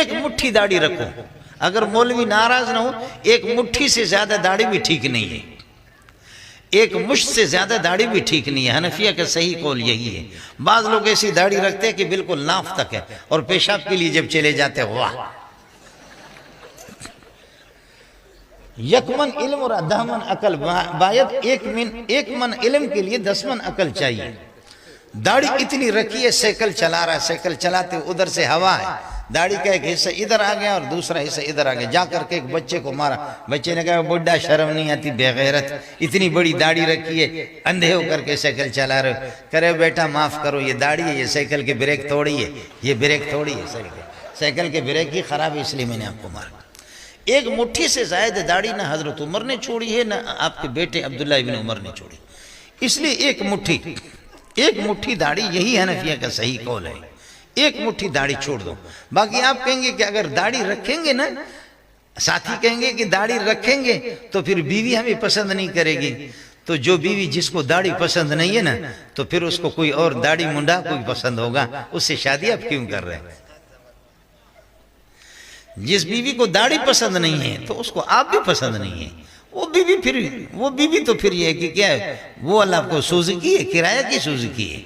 ایک مٹھی داڑھی رکھو، اگر مولوی ناراض نہ ہو، ایک مٹھی سے زیادہ داڑھی بھی ٹھیک نہیں ہے، ایک مشت سے زیادہ داڑھی بھی ٹھیک نہیں ہے۔ حنفیہ کا صحیح قول یہی ہے۔ بعض لوگ ایسی داڑھی رکھتے ہیں کہ بالکل ناف تک ہے، اور پیشاب کے لیے جب چلے جاتے ہیں واہ، یک من علم اور 10 من عقل باید، ایک من علم کے لیے 10 من عقل چاہیے۔ داڑھی اتنی رکھی ہے، سائیکل چلا رہا ہے، سائیکل چلاتے ادھر سے ہوا ہے، داڑھی کا ایک حصہ ادھر آ گیا اور دوسرا حصہ ادھر آ گیا، جا کر کے ایک بچے کو مارا، بچے نے کہا بڈھا شرم نہیں آتی بے غیرت، اتنی بڑی داڑھی رکھی ہے، اندھے ہو کر کے سائیکل چلا رہے ہو۔ کرے بیٹا معاف کرو، یہ داڑھی ہے، یہ سائیکل کے بریک تھوڑی ہے، یہ بریک تھوڑی ہے، سائیکل کے بریک ہی خراب ہے، اس لیے میں نے آپ کو مارا۔ ایک مٹھی سے زائد داڑھی نہ حضرت عمر نے چھوڑی ہے، نہ آپ کے بیٹے عبداللہ ابن عمر نے چھوڑی، اس لیے ایک مٹھی داڑھی، یہی حنفیہ کا صحیح قول ہے، ایک مٹھی داڑھی چھوڑ دو۔ باقی آپ کہیں گے کہ اگر داڑھی رکھیں گے نا، ساتھی کہیں گے کہ داڑھی رکھیں گے تو پھر بیوی ہمیں پسند نہیں کرے گی، تو جو بیوی جس کو داڑھی پسند نہیں ہے نا، تو پھر اس کو کوئی اور داڑھی منڈا کوئی پسند ہوگا، اس سے شادی آپ کیوں کر رہے ہیں؟ جس بیوی کو داڑھی پسند نہیں ہے تو اس کو آپ بھی پسند نہیں ہے، وہ بیوی تو پھر یہ ہے کہ کیا ہے، وہ اللہ کو سوزکی ہے، کرایہ کی سوزکی ہے،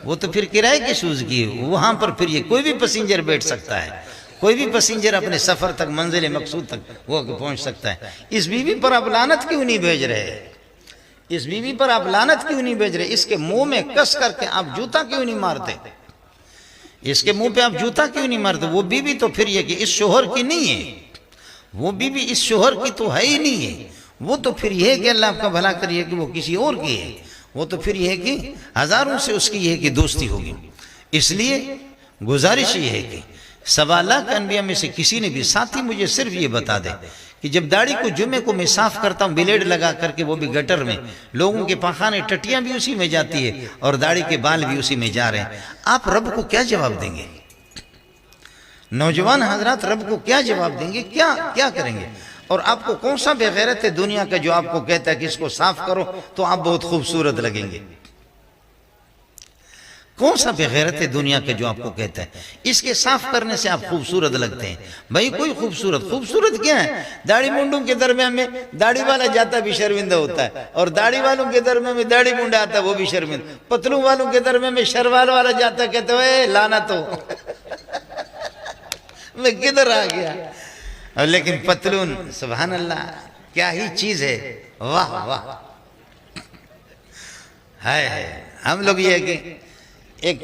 وہ تو پھر کرایہ کی سوزکی ہے، وہاں پر پھر یہ کوئی بھی پیسنجر بیٹھ سکتا ہے، کوئی بھی پیسنجر اپنے سفر تک، منزل مقصود تک وہ پہنچ سکتا ہے۔ اس بیوی پر آپ لعنت کیوں نہیں بھیج رہے؟ اس بیوی پر آپ لعنت کیوں نہیں بھیج رہے؟ اس کے منہ میں کس کر کے آپ جوتا کیوں نہیں مارتے؟ اس کے منہ پہ آپ جوتا کیوں نہیں مارتے؟ وہ بیوی تو پھر یہ کہ اس شوہر کی نہیں ہے، وہ بیوی اس شوہر کی تو ہے ہی نہیں ہے، وہ تو پھر یہ ہے کہ اللہ آپ کا بھلا کریے کہ وہ کسی اور کی ہے، وہ تو پھر یہ ہے کہ ہزاروں سے اس کی یہ ہے کہ دوستی ہوگی۔ اس لیے گزارش یہ ہے کہ 1.25 لاکھ انبیاء میں سے کسی نے بھی، ساتھی مجھے صرف یہ بتا دے کہ جب داڑھی کو جمعے کو میں صاف کرتا ہوں بلیڈ لگا کر کے، وہ بھی گٹر میں، لوگوں کے پاخانے ٹٹیاں بھی اسی میں جاتی ہے اور داڑھی کے بال بھی اسی میں جا رہے ہیں، آپ رب کو کیا جواب دیں گے؟ نوجوان حضرات رب کو کیا جواب دیں گے؟ کیا کریں گے؟ اور آپ کو کون سا بے غیرت ہے دنیا کا جو آپ کو کہتا ہے کہ اس کو صاف کرو تو آپ بہت خوبصورت لگیں گے؟ کون سا بے غیرت ہے دنیا کا جو آپ کو کہتا ہے اس کے صاف کرنے سے آپ خوبصورت لگتے ہیں؟ بھائی کوئی خوبصورت کیا ہے؟ داڑھی منڈوں کے درمیان میں داڑھی والا جاتا بھی شرمندہ ہوتا ہے، اور داڑھی والوں کے درمیان میں داڑھی منڈا آتا ہے وہ بھی شرمندہ، پتلوں والوں کے درمیان میں شروال والا جاتا ہے، کہتے ہیں لعنت ہو میں کدھر آ گیا؟ لیکن پتلون سبحان اللہ کیا ہی چیز ہے، واہ واہ ہے۔ ہم لوگ یہ ہے کہ ایک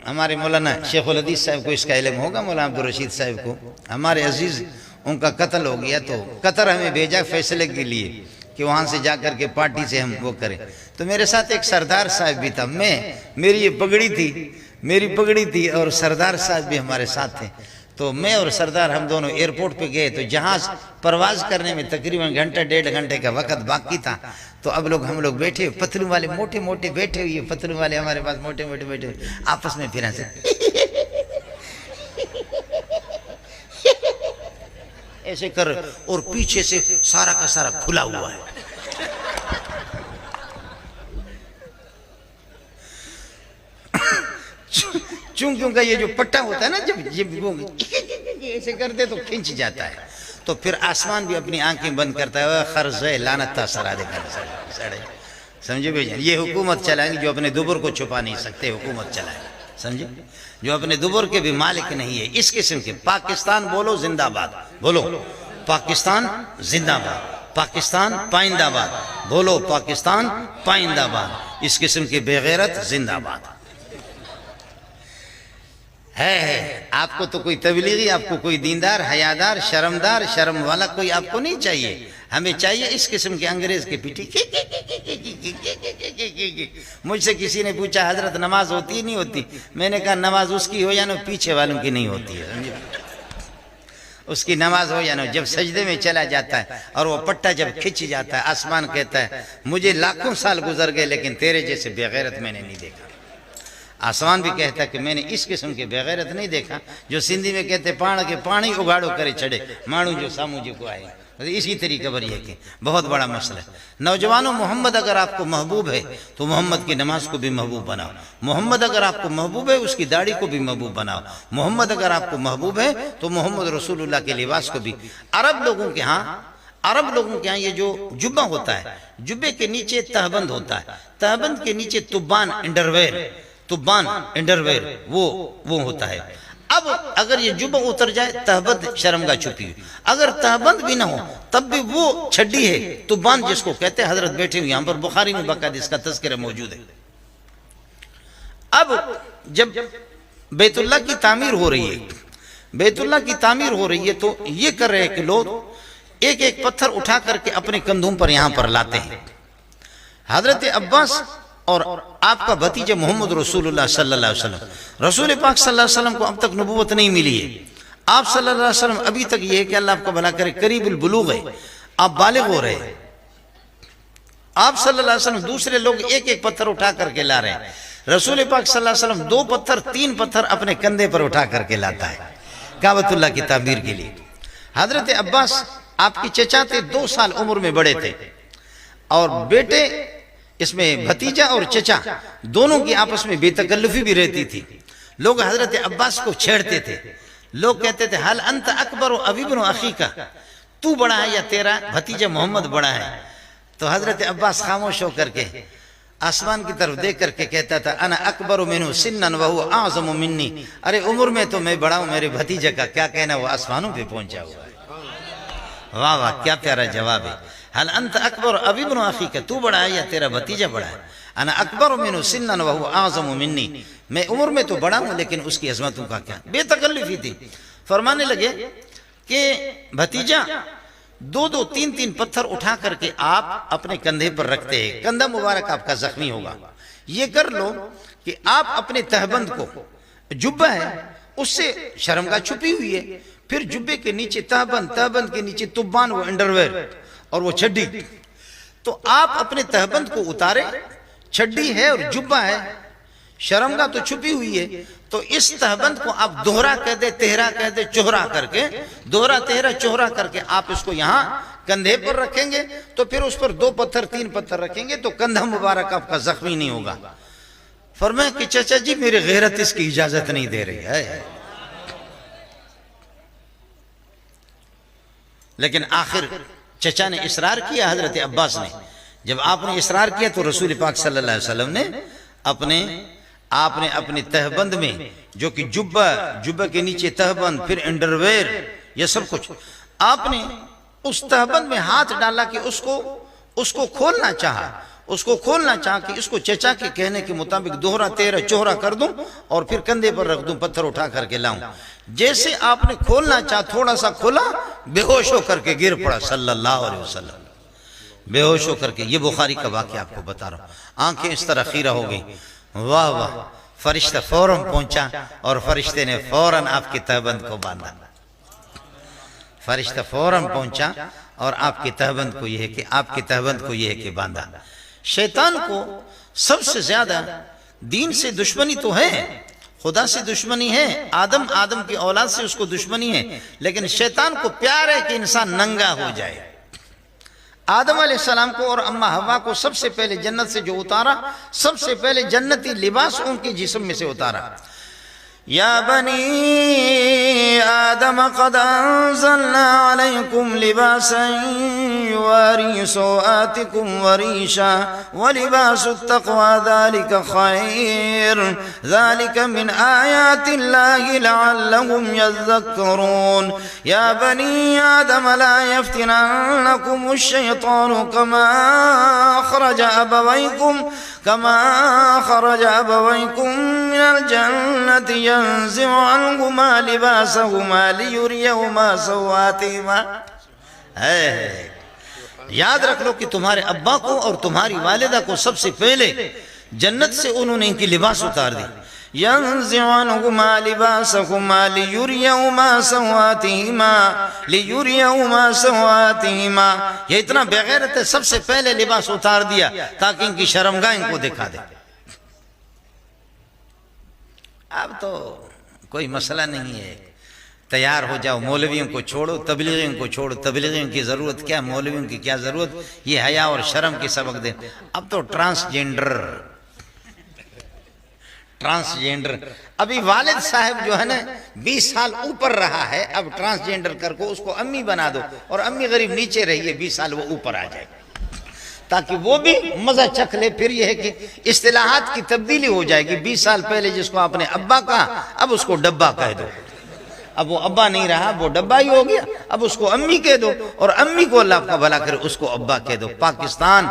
ہمارے مولانا شیخ الحدیث صاحب کو اس کا علم ہوگا، مولانا عبدالرشید صاحب کو، ہمارے عزیز ان کا قتل ہو گیا تو قطر ہمیں بھیجا فیصلے کے لیے کہ وہاں سے جا کر کے پارٹی سے ہم وہ کریں، تو میرے ساتھ ایک سردار صاحب بھی تھا، میری یہ پگڑی تھی اور سردار صاحب بھی ہمارے ساتھ تھے، تو میں اور سردار ہم دونوں ایئرپورٹ پہ گئے، تو جہاز پرواز کرنے میں تقریباً 1.5 گھنٹے کا وقت باقی تھا، تو اب ہم لوگ بیٹھے، پتلوں والے موٹے بیٹھے ہوئے، پتلوں والے ہمارے پاس موٹے بیٹھے آپس میں پھر ہنسے ایسے کر، اور پیچھے سے سارا کا سارا کھلا ہوا ہے، چونکہ کا یہ جو پٹا ہوتا ہے نا، جب ایسے کرتے تو کھنچ جاتا ہے، تو پھر آسمان بھی اپنی آنکھیں بند کرتا ہے، خرز ہے لعنت تا سرا دے سڑے، سمجھے بھائی جان؟ یہ حکومت چلائیں گے جو اپنے دوبر کو چھپا نہیں سکتے، حکومت چلائیں گے، سمجھے؟ جو اپنے دوبر کے بھی مالک نہیں ہے، اس قسم کے۔ پاکستان بولو زندہ باد، بولو پاکستان زندہ باد، پاکستان پائندہ باد، بولو پاکستان پائندہ باد، اس قسم کے بے غیرت زندہ باد ہے۔ آپ کو تو کوئی تبلیغی، آپ کو کوئی دیندار، حیادار، شرمدار، شرم والا کوئی آپ کو نہیں چاہیے، ہمیں چاہیے اس قسم کے انگریز کے پیٹھی۔ مجھ سے کسی نے پوچھا حضرت نماز ہوتی نہیں ہوتی؟ میں نے کہا نماز اس کی ہو یا نہ پیچھے والوں کی نہیں ہوتی ہے، اس کی نماز ہو یا نہ، جب سجدے میں چلا جاتا ہے اور وہ پٹا جب کھچ جاتا ہے، آسمان کہتا ہے مجھے لاکھوں سال گزر گئے لیکن تیرے جیسے بے غیرت میں نے نہیں دیکھا۔ آسمان بھی کہتا ہے کہ میں نے اس قسم کے بے غیرت نہیں دیکھا، جو سندھی میں کہتے پاڑ کے پانی اگاڑو کرے چھڑے مانو جو سامو جو کو آئے، اسی طریقے پر یہ کہ بہت بڑا مسئلہ ہے۔ نوجوانوں، محمد اگر آپ کو محبوب ہے تو محمد کی نماز کو بھی محبوب بناؤ، محمد اگر آپ کو محبوب ہے اس کی داڑھی کو بھی محبوب بناؤ، محمد اگر آپ کو محبوب ہے تو محمد رسول اللہ کے لباس کو بھی۔ عرب لوگوں کے ہاں یہ جو جبہ ہوتا ہے، جبے کے نیچے تہبند ہوتا ہے، تہبند کے نیچے تبان انڈرویر وہ ہوتا ہے۔ اب اگر یہ جبہ اتر جائے تہبند شرمگاہ چھپی ہوئی، اگر تہبند بھی نہ ہو تب بھی وہ چھڈی ہے تبان جس کو کہتے ہیں، حضرت بیٹھے ہوئے یہاں پر بخاری میں باقاعدہ اس کا تذکرہ موجود ہے۔ اب جب بیت اللہ کی تعمیر ہو رہی ہے تو یہ کر رہے کہ لوگ ایک ایک پتھر اٹھا کر کے اپنے کندھوں پر یہاں پر لاتے ہیں۔ حضرت عباس اور آپ کا بھتیجا محمد رسول اللہ صلی اللہ علیہ وسلم، رسول پاک صلی اللہ علیہ وسلم کو اب تک نبوت نہیں ملی ہے۔ آپ صلی اللہ علیہ وسلم ابھی تک یہ ہے کہ اللہ آپ کو بھلا کرے قریب البلوغ ہے، آپ بالغ ہو رہے ہیں۔ آپ صلی اللہ علیہ وسلم، دوسرے لوگ ایک ایک پتھر اٹھا کر کے لا رہے ہیں، رسول پاک صلی اللہ علیہ وسلم 2 پتھر 3 پتھر اپنے کندھے پر اٹھا کر کے لاتا ہے کعبۃ اللہ کی تعمیر کے لیے۔ حضرت عباس آپ کی چچا تھے، 2 سال عمر میں بڑے تھے، اور بیٹے اس میں بھتیجا اور چچا دونوں کی آپس میں بے تکلفی بھی رہتی تھی۔ لوگ حضرت عباس کو چھیڑتے تھے، لوگ کہتے تھے حل انت اکبر و ابی ابن اخیکا، تو بڑا ہے یا تیرا بھتیجا محمد بڑا ہے؟ تو حضرت عباس خاموش ہو کر کے آسمان کی طرف دیکھ کر کے کہتا تھا انا اکبر منہ سنن وہو اعظم منی، ارے عمر میں تو میں بڑا ہوں، میرے بھتیجے کا کیا کہنا، وہ آسمانوں پہ پہنچا ہوا ہے۔ واہ واہ، کیا پیارا جواب ہے۔ حل انت اکبر ابی ابن اخیک، تو بڑا ہے یا تیرا بھتیجا بڑا ہے؟ انا اکبر منہ سنن وہو اعظم منی، میں عمر میں تو بڑا ہوں لیکن اس کی عظمتوں کا کیا۔ بے تکلفی تھی۔ فرمانے لگے کہ بھتیجا 2 3 پتھر اٹھا کر کے آپ اپنے کندھے پر رکھتے ہیں، کندھا مبارک آپ کا زخمی ہوگا، یہ کر لو کہ آپ اپنے تہبند کو، جبہ ہے اس سے شرمگاہ چھپی ہوئی ہے، پھر جبے کے نیچے تہبند کے نیچے تبان و انڈرویر اور وہ چھڈی، تو آپ اپنے تہبند کو اتارے، چھڈی ہے اور جبہ ہے، شرمگاہ تو چھپی ہوئی ہے، تو اس تہبند کو آپ دوہرا کہہ دے، تہرا کہہ دے، چہرا کر کے، دوہرا تہرا چہرا کر کے آپ اس کو یہاں کندھے پر رکھیں گے، تو پھر اس پر 2 پتھر 3 پتھر رکھیں گے تو کندھا مبارک آپ کا زخمی نہیں ہوگا۔ فرمایا کہ چچا جی میری غیرت اس کی اجازت نہیں دے رہی ہے، لیکن آخر چچا نے اصرار کیا، حضرت عباس نے، جب آپ نے اصرار کیا تو رسول پاک صلی اللہ علیہ وسلم نے آپ نے اپنے تہبند میں، جو کہ جبہ کے نیچے تہبند، پھر انڈرویر، یہ سب کچھ، آپ نے اس تہبند میں ہاتھ ڈالا کہ اس کو کھولنا چاہا کہ اس کو چچا کے کہنے کے مطابق دوہرا تیرا چہرا کر دوں اور پھر کندھے پر رکھ دوں، پتھر اٹھا کر کے لاؤں۔ جیسے آپ نے کھولنا چاہا، تھوڑا سا کھولا، بے ہوش ہو کر کے گر پڑا صلی اللہ علیہ وسلم، بے ہوش ہو کر کے۔ یہ بخاری کا واقعہ آپ کو بتا رہا ہوں۔ آنکھیں اس طرح خیرہ ہو گئی، واہ واہ، فرشتہ فوراً پہنچا اور فرشتے نے فوراً آپ کے تہبند کو باندھا، فرشتہ فوراً پہنچا اور آپ کے تہبند کو یہ ہے کہ باندھا۔ شیطان کو سب سے زیادہ دین سے دشمنی تو ہے، خدا سے دشمنی ہے، آدم کی اولاد سے اس کو دشمنی ہے، لیکن شیطان کو پیار ہے کہ انسان ننگا ہو جائے۔ آدم علیہ السلام کو اور اماں حوا کو سب سے پہلے جنت سے جو اتارا، سب سے پہلے جنتی لباس ان کے جسم میں سے اتارا۔ یا بنی آدم قد انزلنا علیکم لباسا یواری سوآتکم وریشا ولباس التقوی ذالک خیر ذالک من آیات اللہ لعلهم یذکرون۔ یا بنی آدم لا یفتننکم الشیطان کما خرج ابویکم من الجنة ينزع عنهما لباسهما ليريهما سوآتهما۔ یاد رکھ لو کہ تمہارے ابا کو اور تمہاری والدہ کو سب سے پہلے جنت سے انہوں نے ان کی لباس اتار دی۔ ينزع عنهما لباسهما ليريهما سوآتهما، یہ اتنا بغیرت ہے، سب سے پہلے لباس اتار دیا تاکہ ان کی شرمگاہ ان کو دکھا دے۔ اب تو کوئی مسئلہ نہیں ہے، تیار ہو جاؤ، مولویوں کو چھوڑو، تبلیغیوں کو چھوڑو، تبلیغیوں کی ضرورت کیا، مولویوں کی کیا ضرورت، یہ حیا اور شرم کی سبق دے۔ اب تو ٹرانسجینڈر ابھی والد صاحب جو ہے نا 20 سال اوپر رہا ہے، اب ٹرانسجینڈر کر کو اس کو امی بنا دو، اور امی غریب نیچے رہی ہے، 20 سال وہ اوپر آ جائے تاکہ وہ بھی مزہ چکھ لے۔ پھر یہ ہے کہ اصطلاحات کی تبدیلی ہو جائے گی، 20 سال پہلے جس کو آپ نے ابا کہا اب اس کو ڈبا کہہ دو، اب وہ ابا نہیں رہا، وہ ڈبا ہی ہو گیا، اب اس کو امی کہہ دو، اور امی کو اللہ کا بھلا کرے اس کو ابا کہہ دو۔ پاکستان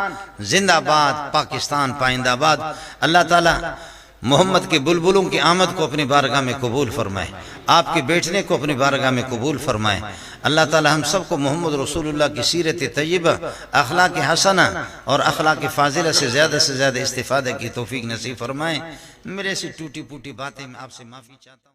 زندہ باد، پاکستان پائندہ آباد۔ اللہ تعالیٰ محمد کے بلبلوں کی آمد کو اپنی بارگاہ میں قبول فرمائے، آپ کے بیٹھنے کو اپنی بارگاہ میں قبول فرمائے۔ اللہ تعالی ہم سب کو محمد رسول اللہ کی سیرت طیبہ، اخلاق حسنہ اور اخلاق فاضلہ سے زیادہ استفادہ کی توفیق نصیب فرمائے۔ میرے سے ٹوٹی پوٹی باتیں میں آپ سے معافی چاہتا ہوں۔